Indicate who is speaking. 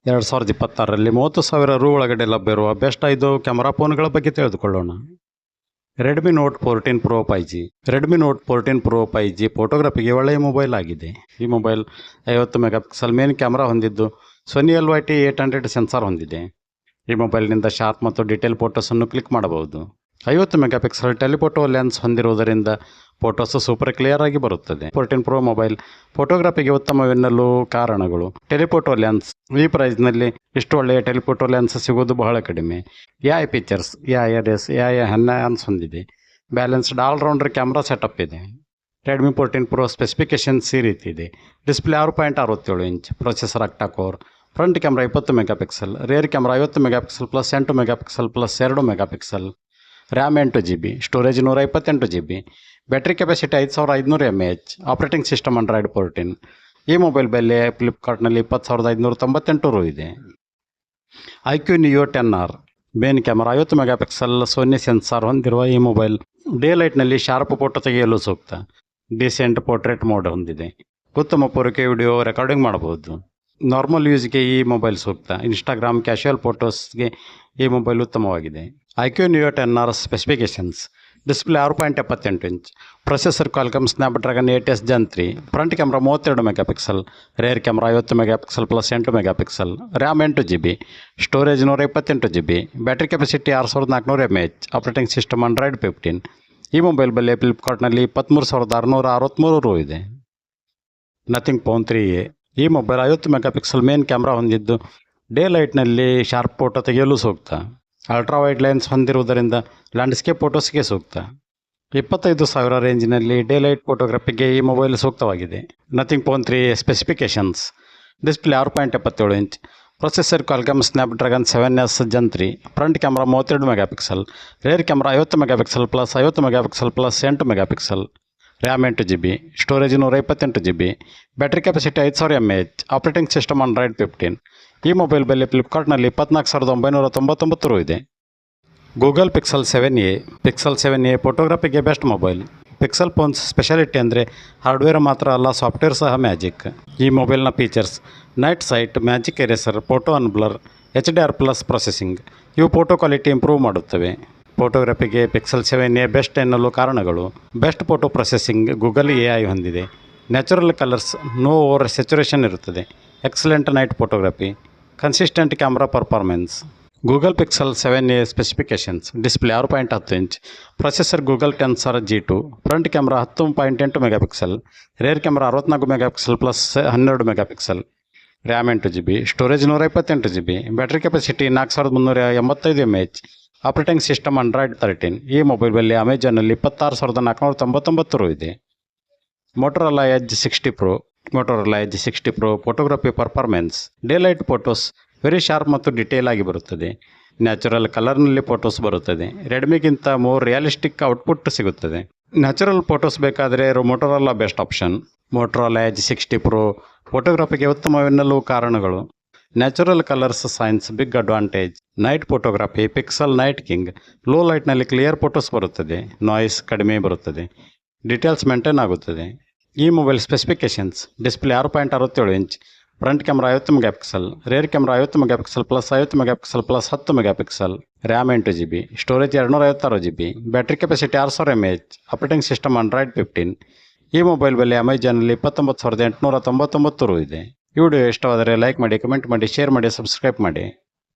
Speaker 1: 2026ರಲ್ಲಿ 30,000 ರು ಒಳಗಡೆ ಲಭ್ಯವಿರುವ ಬೆಸ್ಟ್ 5 ಕ್ಯಾಮರಾ ಫೋನ್ಗಳ ಬಗ್ಗೆ ತಿಳಿದುಕೊಳ್ಳೋಣ. Redmi note 14 pro 5G. Redmi note 14 pro 5G ಫೋಟೋಗ್ರಫಿಗೆ ಒಳ್ಳೆಯ ಮೊಬೈಲ್ ಆಗಿದೆ. ಈ ಮೊಬೈಲ್ 50 ಮೆಗಾಪಿಕ್ಸೆಲ್ ಮೇನ್ ಕ್ಯಾಮರಾ ಹೊಂದಿದ್ದು ಸೋನಿ LYT-800 ಸೆನ್ಸಾರ್ ಹೊಂದಿದೆ. ಈ ಮೊಬೈಲ್ನಿಂದ ಶಾರ್ಪ್ ಮತ್ತು ಡೀಟೇಲ್ ಫೋಟೋಸನ್ನು ಕ್ಲಿಕ್ ಮಾಡಬಹುದು. 50 ಮೆಗಾಪಿಕ್ಸೆಲ್ ಟೆಲಿಫೋಟೋ ಲೆನ್ಸ್ ಹೊಂದಿರುವುದರಿಂದ ಫೋಟೋಸ್ ಸೂಪರ್ ಕ್ಲಿಯರ್ ಆಗಿ ಬರುತ್ತದೆ. 14 ಪ್ರೋ ಮೊಬೈಲ್ ಫೋಟೋಗ್ರಫಿಗೆ ಉತ್ತಮವೆನ್ನಲು ಕಾರಣಗಳು. Telephoto lens. ಈ ಪ್ರೈಸ್ನಲ್ಲಿ ಇಷ್ಟು ಒಳ್ಳೆಯ ಟೆಲಿಫೋಟೋ ಲೆನ್ಸ್ ಸಿಗೋದು ಬಹಳ ಕಡಿಮೆ. AI features. AIRS AI enhance ಹೊಂದಿದೆ. ಬ್ಯಾಲೆನ್ಸ್ಡ್ ಆಲ್ರೌಂಡರ್ ಕ್ಯಾಮ್ರಾ ಸೆಟಪ್ ಇದೆ. ರೆಡ್ಮಿ 14 ಪ್ರೋ ಸ್ಪೆಸಿಫಿಕೇಶನ್ಸ್ ಈ ರೀತಿ ಇದೆ. Display 6.67 inch. Processor octa core. Front camera 20 megapixel. Rear camera 50 megapixel plus 8 megapixel plus 2 megapixel. RAM 8GB. Storage 128GB. Battery capacity 5500 mAh. Operating system Android 14. ಈ mobile ಬೆಲೆ ಫ್ಲಿಪ್ಕಾರ್ಟ್ನಲ್ಲಿ 20,598 ರು ಇದೆ. iQOO Neo 10R. Main camera 50 megapixel Sony sensor ಹೊಂದಿರುವ ಈ mobile day ಲೈಟ್ನಲ್ಲಿ sharp photo ತೆಗೆಯಲು ಸೂಕ್ತ. Decent portrait mode ಹೊಂದಿದೆ. ಉತ್ತಮ 4K ವಿಡಿಯೋ ರೆಕಾರ್ಡಿಂಗ್ ಮಾಡಬಹುದು. ನಾರ್ಮಲ್ ಯೂಸ್ಗೆ ಈ ಮೊಬೈಲ್ ಸೂಕ್ತ. ಇನ್ಸ್ಟಾಗ್ರಾಮ್ ಕ್ಯಾಶುಯಲ್ ಫೋಟೋಸ್ಗೆ ಈ ಮೊಬೈಲ್ ಉತ್ತಮವಾಗಿದೆ. iQOO Neo 10R specifications. Display 6.78 inch. Processor Qualcomm Snapdragon 8S Gen 3. Front camera 32 megapixel. Rear camera 50 megapixel plus 8 megapixel. RAM 8GB. Storage 128GB. Battery capacity 6400 mAh. Operating system Android 15. ಈ mobile ಬೆಲೆ ಫ್ಲಿಪ್ಕಾರ್ಟ್ನಲ್ಲಿ 23,663 ರು ಇದೆ. Nothing phone 3A. ಈ mobile 50 megapixel main camera ಹೊಂದಿದ್ದು day ಲೈಟ್ನಲ್ಲಿ sharp photo ತೆಗೆಯಲು ಸೂಕ್ತ. Ultra wide lens ಹೊಂದಿರುವುದರಿಂದ ಲ್ಯಾಂಡ್ಸ್ಕೇಪ್ ಫೋಟೋಸ್ಗೆ ಸೂಕ್ತ. 25,000 ರೇಂಜಿನಲ್ಲಿ ಡೇ ಲೈಟ್ ಫೋಟೋಗ್ರಫಿಗೆ ಈ ಮೊಬೈಲ್ ಸೂಕ್ತವಾಗಿದೆ. Nothing phone 3A specifications. Display 6.77 inch. Processor Qualcomm Snapdragon 7S Gen 3. Front camera 32 megapixel. Rear camera 50 megapixel plus 50 megapixel plus 8 megapixel. RAM 8GB. Storage 128GB. Battery capacity 5000 mAh. Operating system Android 15. ಈ mobile ಬೆಲೆ ಫ್ಲಿಪ್ಕಾರ್ಟ್ನಲ್ಲಿ 24,999 ರು ಇದೆ. Google pixel 7A. Pixel 7A ಫೋಟೋಗ್ರಫಿಗೆ best mobile. Pixel phones speciality ಅಂದರೆ hardware ಮಾತ್ರ ಅಲ್ಲ, software ಸಹ ಮ್ಯಾಜಿಕ್. ಈ ಮೊಬೈಲ್ನ features: night sight, magic eraser, photo unblur, HDR+ processing. ಇವು ಫೋಟೋ ಕ್ವಾಲಿಟಿ ಇಂಪ್ರೂವ್ ಮಾಡುತ್ತವೆ. ಫೋಟೋಗ್ರಫಿಗೆ ಪಿಕ್ಸೆಲ್ 7A ಬೆಸ್ಟ್ ಎನ್ನಲು ಕಾರಣಗಳು. Best photo processing. Google AI ಹೊಂದಿದೆ. Natural colours, no over saturation ಇರುತ್ತದೆ. Excellent night photography. Consistent camera performance. Google pixel 7A specifications. Display 6.10 inch. Processor Google Tensor G2. Front camera 10.8 megapixel. Rear camera 64 megapixel plus 12 megapixel. RAM 8GB. Storage 128GB. Battery capacity 4385 mAh. Operating system Android 13. ಈ mobile ಬೆಲೆ ಅಮೆಜಾನಲ್ಲಿ 26,499 ರು ಇದೆ. Motorola edge 60 pro. Motorola edge 60 pro photography performance. Day light photos very sharp ಮತ್ತು detail ಆಗಿ ಬರುತ್ತದೆ. Natural ಕಲರ್ನಲ್ಲಿ photos ಬರುತ್ತದೆ. ರೆಡ್ಮಿಗಿಂತ ಮೋರ್ ರಿಯಲಿಸ್ಟಿಕ್ ಔಟ್ಪುಟ್ ಸಿಗುತ್ತದೆ. ನ್ಯಾಚುರಲ್ ಫೋಟೋಸ್ ಬೇಕಾದರೆ Motorola best option. Motorola edge 60 pro ಫೋಟೋಗ್ರಫಿಗೆ ಉತ್ತಮವೆನ್ನಲು ಕಾರಣಗಳು. Natural colours science big advantage. Night photography pixel night king. Low ಲೈಟ್ನಲ್ಲಿ ಕ್ಲಿಯರ್ ಫೋಟೋಸ್ ಬರುತ್ತದೆ. ನಾಯ್ಸ್ ಕಡಿಮೆ ಬರುತ್ತದೆ. ಡೀಟೇಲ್ಸ್ ಮೇಂಟೈನ್ ಆಗುತ್ತದೆ. ಈ mobile specifications. Display 6.67 inch. Front camera 50 megapixel. Rear camera 50 megapixel plus 50 megapixel plus 10 megapixel. RAM 8GB. Storage 256GB. Battery capacity 6000 mAh. Operating system Android 15. ಈ mobile ಬೆಲೆ ಅಮೆಜಾನಲ್ಲಿ 29,899 ರು ಇದೆ. ಈ ವಿಡಿಯೋ ಇಷ್ಟವಾದರೆ ಲೈಕ್ ಮಾಡಿ, ಕಮೆಂಟ್ ಮಾಡಿ, ಶೇರ್ ಮಾಡಿ, ಸಬ್ಸ್ಕ್ರೈಬ್ ಮಾಡಿ.